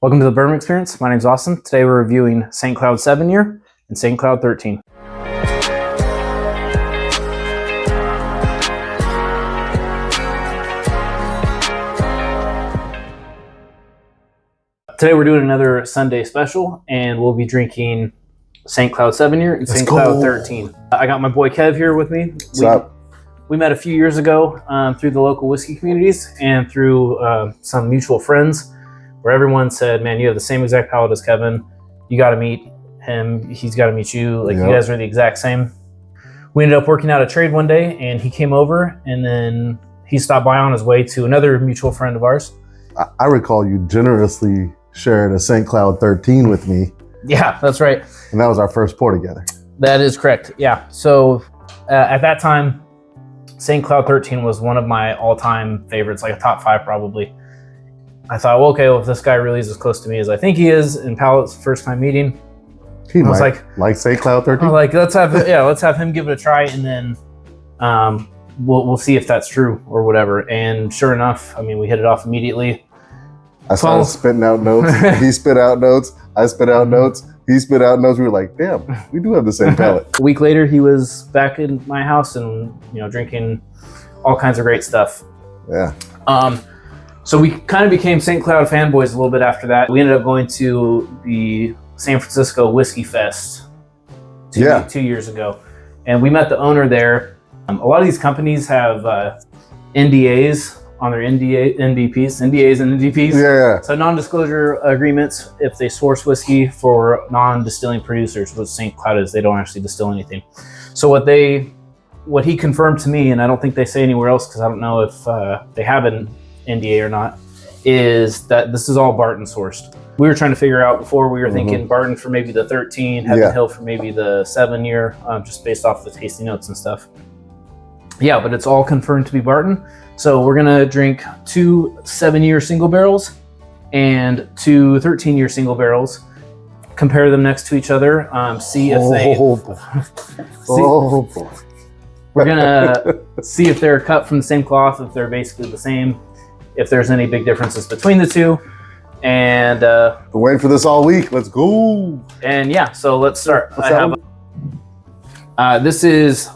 Welcome to the Bourbon Experience. My name's Austin. Today we're reviewing Sant Cloud 7-year and Sant Cloud 13. Today we're doing another Sunday special, and we'll be drinking Sant Cloud 7-year and Sant Cloud 13. I got my boy Kev here with me. What's up? We met a few years ago through the local whiskey communities and through some mutual friends, where everyone said, man, you have the same exact palate as Kevin. You got to meet him. He's got to meet you. Like, you guys are the exact same. We ended up working out a trade one day, and he came over, and then he stopped by on his way to another mutual friend of ours. I recall you generously shared a Sant Cloud 13 with me. Yeah, that's right. And that was our first pour together. That is correct. Yeah. So at that time, Sant Cloud 13 was one of my all-time favorites, like a top 5 probably. I thought, well, okay, well, if this guy really is as close to me as I think he is in palate's first time meeting, He might like Sant Cloud 13. I was like, let's have him give it a try, and then we'll see if that's true or whatever. And sure enough, I mean, we hit it off immediately. I started spitting out notes. He spit out notes. I spit out notes. He spit out notes. We were like, damn, we do have the same palate. A week later, he was back in my house and, drinking all kinds of great stuff. Yeah. So we kind of became Sant Cloud fanboys a little bit after that. We ended up going to the San Francisco Whiskey Fest two years ago. And we met the owner there. A lot of these companies have NDAs on their NDAs and NDPs. Yeah. So non-disclosure agreements if they source whiskey for non-distilling producers. What Sant Cloud is, they don't actually distill anything. So what he confirmed to me, and I don't think they say anywhere else because I don't know if they have an NDA or not, is that this is all Barton sourced. We were trying to figure out before, we were thinking Barton for maybe the 13, Heaven Hill for maybe the 7-year, just based off the tasty notes and stuff. Yeah, but it's all confirmed to be Barton. So we're gonna drink 2 7-year single barrels and 2 13-year single barrels, compare them next to each other, see if we're gonna see if they're cut from the same cloth, if they're basically the same, if there's any big differences between the two. And Been waiting for this all week. Let's go. And yeah, so let's start. This is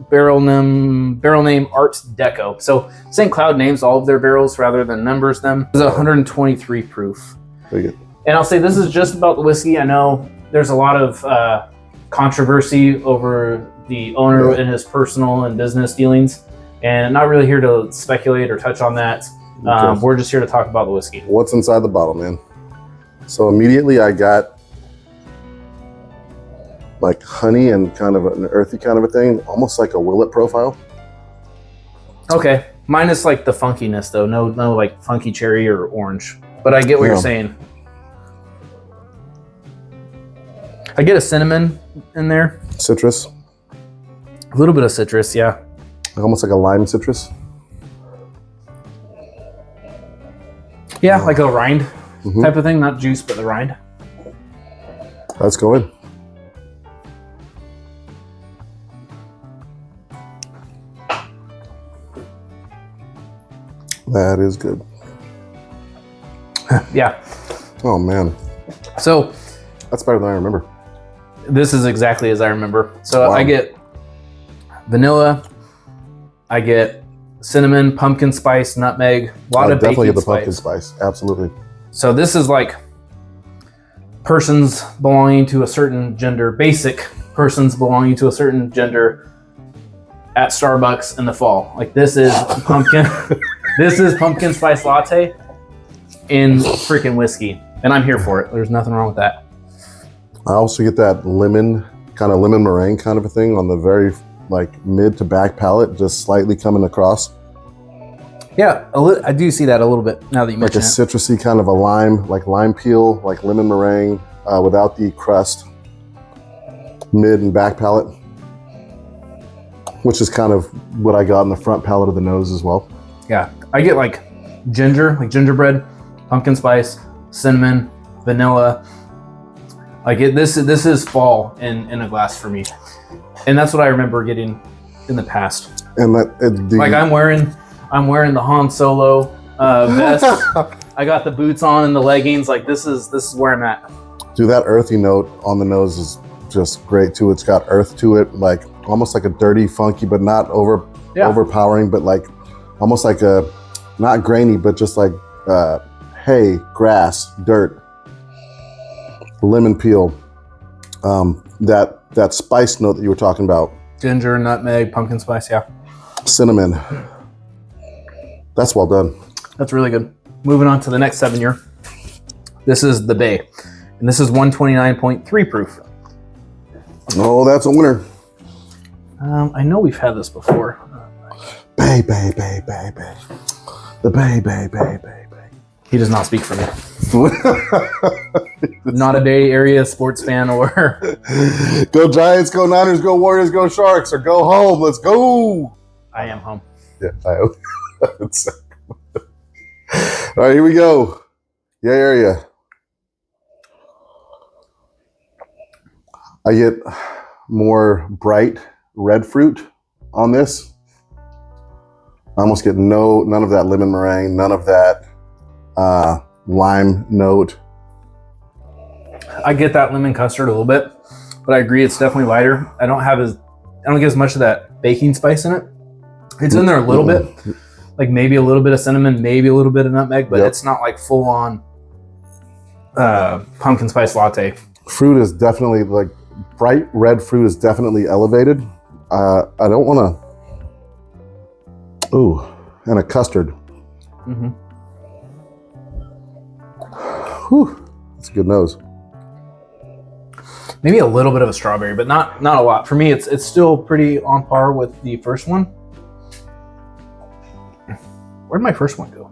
barrel name Art Deco. So Sant Cloud names all of their barrels rather than numbers them. This is 123 proof. Very good. And I'll say this is just about the whiskey. I know there's a lot of controversy over the owner and his personal and business dealings, and I'm not really here to speculate or touch on that. We're just here to talk about the whiskey. What's inside the bottle, man? So immediately I got like honey and kind of an earthy kind of a thing, almost like a Willet profile. Okay, minus like the funkiness though. No like funky cherry or orange. But I get what you're saying. I get a cinnamon in there. Citrus. A little bit of citrus, yeah. Almost like a lime citrus. Yeah, like a rind type of thing, not juice, but the rind. Let's go in. That is good. Yeah. Oh man. So that's better than I remember. This is exactly as I remember. So I get vanilla, I get cinnamon, pumpkin spice, nutmeg, a lot of definitely baking get the spice. pumpkin spice. Absolutely. So this is like persons belonging to a certain gender, basic persons belonging to a certain gender at Starbucks in the fall. Like this is pumpkin. This is pumpkin spice latte in freaking whiskey, and I'm here for it. There's nothing wrong with that. I also get that lemon meringue kind of a thing on the very like mid to back palate, just slightly coming across. Yeah, I do see that a little bit now that you mention it. Like a citrusy kind of a lime peel, like lemon meringue without the crust. Mid and back palate, which is kind of what I got in the front palate of the nose as well. Yeah, I get like ginger, like gingerbread, pumpkin spice, cinnamon, vanilla. Like this is fall in a glass for me, and that's what I remember getting in the past. And that like I'm wearing the Han Solo vest I got the boots on and the leggings. Like this is where I'm at. Dude, that earthy note on the nose is just great too. It's got earth to it, like almost like a dirty, funky, but not overpowering, but like almost like a, not grainy, but just like hay, grass, dirt, lemon peel. That spice note that you were talking about. Ginger, nutmeg, pumpkin spice, yeah. Cinnamon. That's well done. That's really good. Moving on to the next 7-year. This is the Bay, and this is 129.3 proof. Oh, that's a winner. I know we've had this before. Bay. The Bay. He does not speak for me. Not a Bay Area sports fan or... Go Giants, go Niners, go Warriors, go Sharks, or go home. Let's go. I am home. Yeah, I am. All right, here we go. Yeah, area. I get more bright red fruit on this. I almost get none of that lemon meringue, none of that lime note. I get that lemon custard a little bit, but I agree it's definitely lighter. I don't get as much of that baking spice in it. It's in there a little bit, like maybe a little bit of cinnamon, maybe a little bit of nutmeg, but it's not like full on pumpkin spice latte. Fruit is definitely like bright red fruit is definitely elevated. I don't want to. Ooh, and a custard. Mm-hmm. Whew, that's a good nose. Maybe a little bit of a strawberry, but not a lot. For me, it's still pretty on par with the first one. Where'd my first one go?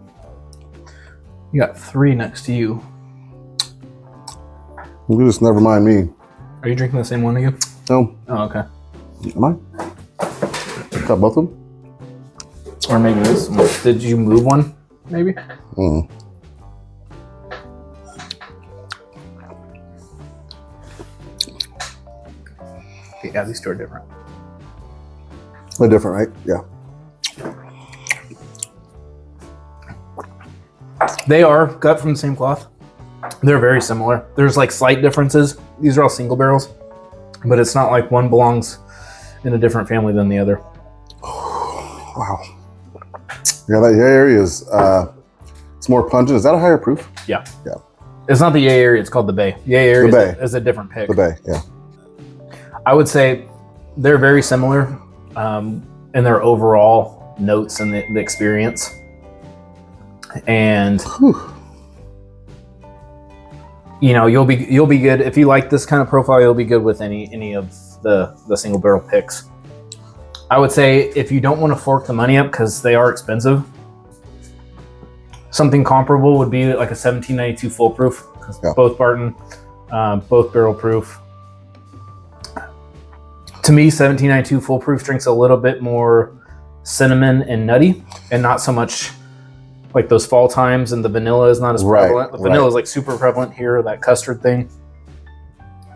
You got 3 next to you. You just never mind me. Are you drinking the same one again? No. Oh, okay. Am I? Got both of them? Or maybe this one. Did you move one? Maybe? Mm. Yeah, these two are different. They're different, right? Yeah. They are cut from the same cloth. They're very similar. There's like slight differences. These are all single barrels, but it's not like one belongs in a different family than the other. Wow. Yeah, that area is it's more pungent. Is that a higher proof? Yeah. Yeah. It's not the Yay area, it's called the Bay. Yay area is a different pick. The Bay, yeah. I would say they're very similar in their overall notes and the experience. And you know, you'll be good if you like this kind of profile. You'll be good with any of the single barrel picks. I would say if you don't want to fork the money up because they are expensive, something comparable would be like a 1792 full proof. Both Barton, both barrel proof. To me, 1792 full proof drinks a little bit more cinnamon and nutty, and not so much like those fall times, and the vanilla is not as prevalent. The vanilla is like super prevalent here, that custard thing.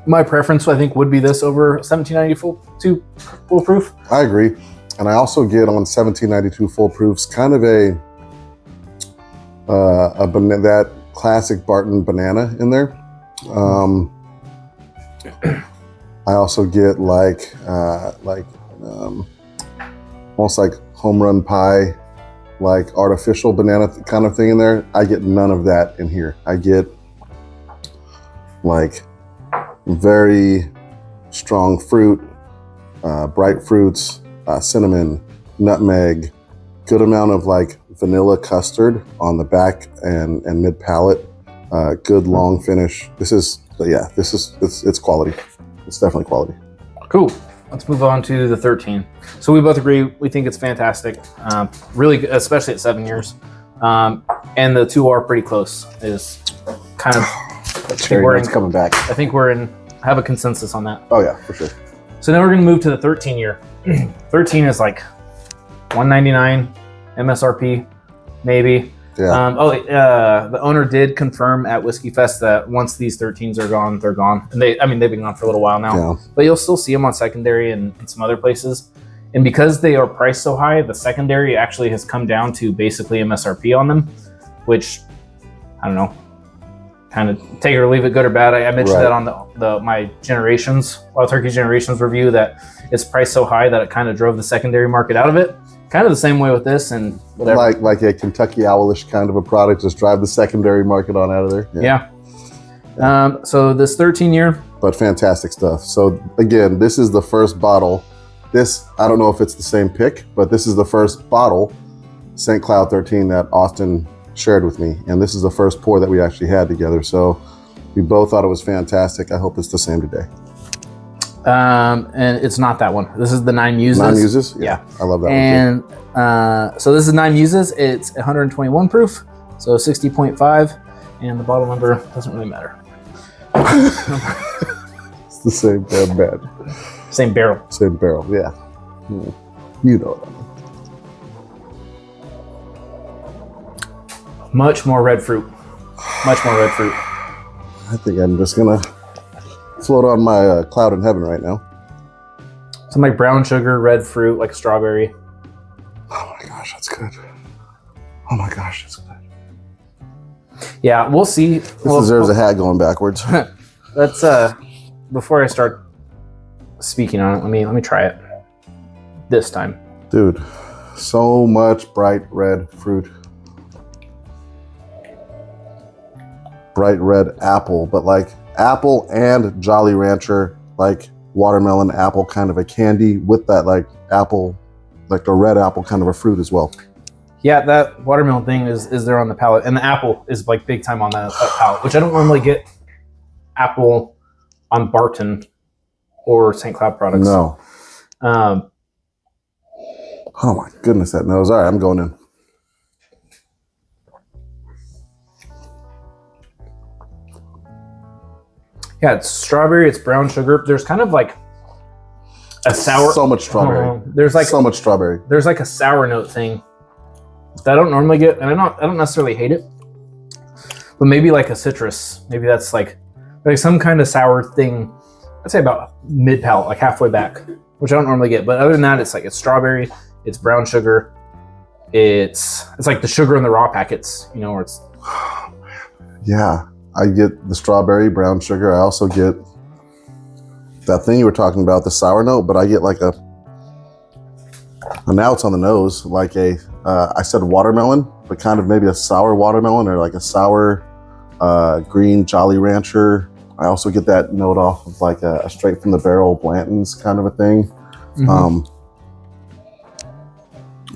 My preference, I think, would be this over 1792 full proof. I agree. And I also get on 1792 full proofs kind of that classic Barton banana in there. I also get almost like home run pie, like artificial banana kind of thing in there. I get none of that in here. I get like very strong fruit, bright fruits, cinnamon, nutmeg, good amount of like vanilla custard on the back and mid palate, good long finish. It's quality. It's definitely quality. Cool. Let's move on to the 13. So we both agree. We think it's fantastic. Really good, especially at 7 years. And the two are pretty close. Is kind of. Cherry coming back. I think have a consensus on that. Oh yeah, for sure. So now we're going to move to the 13 year. 13 is like $199 MSRP, maybe. Yeah. The owner did confirm at Whiskey Fest that once these 13s are gone, they're gone. And they've been gone for a little while now. Yeah. But you'll still see them on secondary and some other places. And because they are priced so high, the secondary actually has come down to basically MSRP on them, which I don't know, kind of take it or leave it, good or bad. I mentioned that on my Wild Turkey Generations review, that it's priced so high that it kind of drove the secondary market out of it. Kind of the same way with this and whatever. Like a Kentucky Owlish kind of a product, just drive the secondary market on out of there. Yeah. So this 13-year. But fantastic stuff. So again, this is the first bottle. I don't know if it's the same pick, but this is the first bottle, Sant Cloud 13, that Austin shared with me. And this is the first pour that we actually had together. So we both thought it was fantastic. I hope it's the same today. And it's not that one. This is the 9 Muses. 9 Muses? Yeah. I love that one too. And so this is 9 Muses. It's 121 proof, so 60.5. And the bottle number doesn't really matter. It's the same damn bad. Same barrel. Same barrel, yeah. You know that. Much more red fruit. Much more red fruit. I think I'm just gonna float on my cloud in heaven right now. Some like brown sugar, red fruit, like strawberry. Oh my gosh, that's good. Oh my gosh, that's good. Yeah, we'll see. This deserves a hat going backwards. Let's before I start speaking on it, let me try it this time. Dude, so much bright red fruit. Bright red apple, but like apple and Jolly Rancher, like watermelon apple, kind of a candy with that like apple, like the red apple kind of a fruit as well. Yeah, that watermelon thing is there on the palate, and the apple is like big time on that palate, which I don't normally get apple on Barton or Sant Cloud products. No. Oh my goodness, that nose. All right, I'm going in. Yeah, it's strawberry, it's brown sugar. There's kind of like a sour. So much strawberry. There's like so much strawberry. There's like a sour note thing that I don't normally get, and I don't necessarily hate it, but maybe like a citrus. Maybe that's like some kind of sour thing. I'd say about mid palate, like halfway back, which I don't normally get. But other than that, it's like it's strawberry, it's brown sugar, it's like the sugar in the raw packets, you know, where it's. Yeah, I get the strawberry, brown sugar. I also get that thing you were talking about, the sour note, but I get like now it's on the nose, like I said watermelon, but kind of maybe a sour watermelon or like a sour green Jolly Rancher. I also get that note off of like a straight from the barrel Blanton's kind of a thing. Mm-hmm.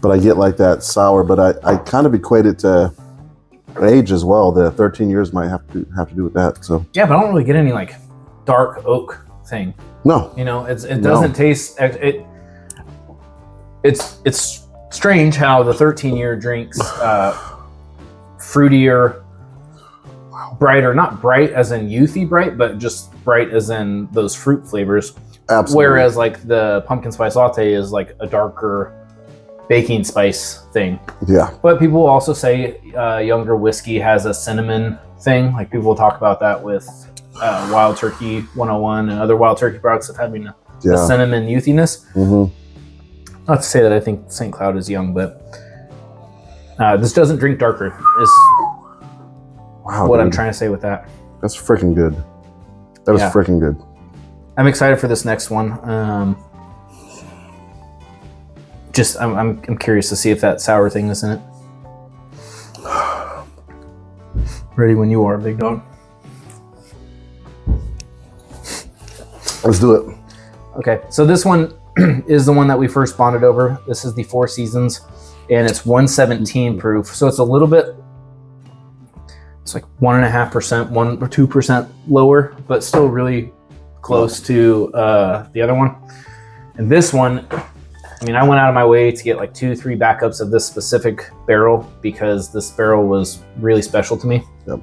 But I get like that sour, but I kind of equate it to age as well. The 13 years might have to do with that. So yeah, but I don't really get any like dark oak thing. No, you know, it doesn't taste it. It's strange how the 13-year drinks fruitier, brighter, not bright as in youthy bright, but just bright as in those fruit flavors. Absolutely. Whereas like the pumpkin spice latte is like a darker baking spice thing. Yeah. But people also say younger whiskey has a cinnamon thing. Like people talk about that with Wild Turkey 101 and other Wild Turkey products of having a cinnamon youthiness. Mm-hmm. Not to say that I think Sant Cloud is young, but this doesn't drink darker is what I'm trying to say with that. That's freaking good. That is freaking good. I'm excited for this next one. I'm curious to see if that sour thing is in it. Ready when you are, big dog. Let's do it. Okay, so this one is the one that we first bonded over. This is the Four Seasons, and it's 117 proof. So it's a little bit, it's like 1.5%, 1 or 2% lower, but still really close to the other one. And this one, I mean, I went out of my way to get like 2-3 backups of this specific barrel because this barrel was really special to me. Yep.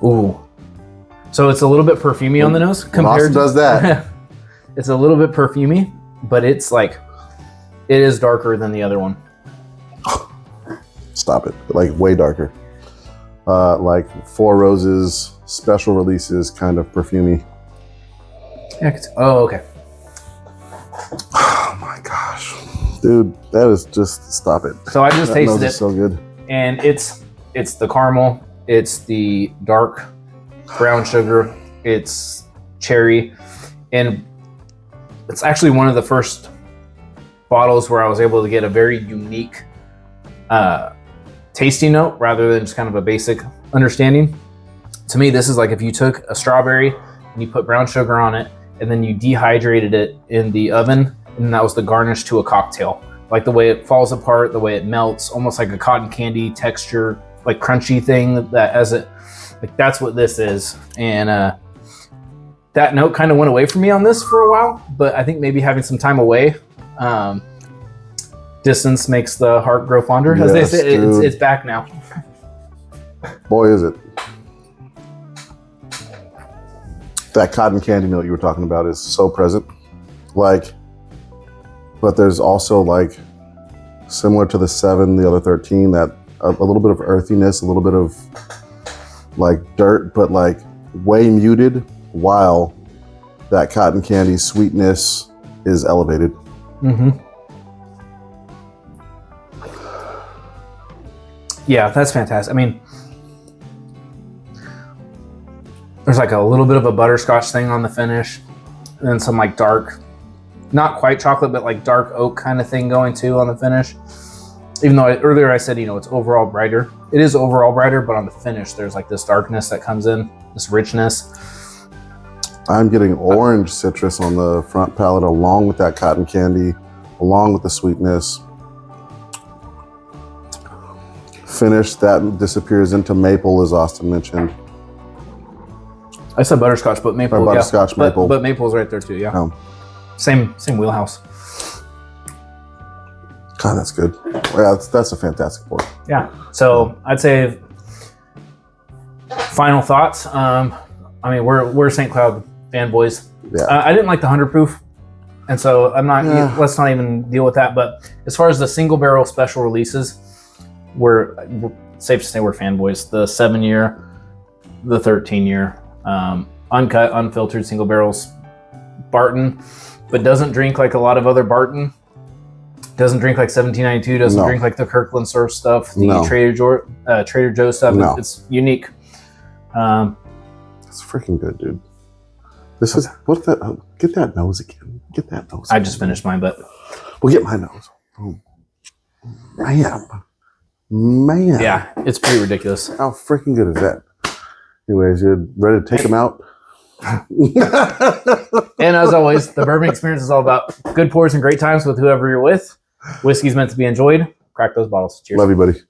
Ooh. So it's a little bit perfumey on the nose compared to does that. It's a little bit perfumey, but it's like, it is darker than the other one. Stop it. Like way darker. Like Four Roses special releases kind of perfumey. Yeah, okay. Oh my gosh. Dude, that is just, stop it. So I just tasted it. So good. And it's It's the caramel, it's the dark brown sugar, it's cherry, and it's actually one of the first bottles where I was able to get a very unique tasty note rather than just kind of a basic understanding. To me, this is like if you took a strawberry and you put brown sugar on it and then you dehydrated it in the oven, and that was the garnish to a cocktail. Like the way it falls apart, the way it melts, almost like a cotton candy texture, like crunchy thing that as it, like that's what this is. And that note kind of went away from me on this for a while, but I think maybe having some time away, distance makes the heart grow fonder, as they say. It's back now. Boy, is it. That cotton candy note you were talking about is so present. Like, but there's also like, similar to the 7, the other 13, that a little bit of earthiness, a little bit of like dirt, but like way muted, while that cotton candy sweetness is elevated. Mm-hmm. Yeah, that's fantastic. I mean, there's like a little bit of a butterscotch thing on the finish, and then some like dark, not quite chocolate, but like dark oak kind of thing going too on the finish. Even though earlier I said, it's overall brighter. It is overall brighter, but on the finish, there's like this darkness that comes in, this richness. I'm getting orange citrus on the front palate along with that cotton candy, along with the sweetness. Finish that disappears into maple, as Austin mentioned. I said butterscotch, but maple. Or butterscotch, yeah. maple. But maple's right there too, yeah. Oh. Same wheelhouse. God, that's good. Yeah, that's a fantastic pour. Yeah. So I'd say final thoughts. I mean, we're St. Cloud fanboys. Yeah. I didn't like the 100 proof, and so I'm not. Yeah. Let's not even deal with that. But as far as the single barrel special releases, we're safe to say we're fanboys. The 7-year, the 13-year, uncut, unfiltered single barrels, Barton, but doesn't drink like a lot of other Barton. Doesn't drink like 1792. Doesn't drink like the Kirkland Surf stuff. The Trader Joe's stuff. No. It's unique. It's freaking good, dude. This is what that. Get that nose again. Get that nose. I just finished mine, but we'll get my nose. Oh, man. Yeah, it's pretty ridiculous. How freaking good is that? Anyways, you're ready to take them out. And as always, the bourbon experience is all about good pours and great times with whoever you're with. Whiskey's meant to be enjoyed. Crack those bottles. Cheers. Love you, buddy.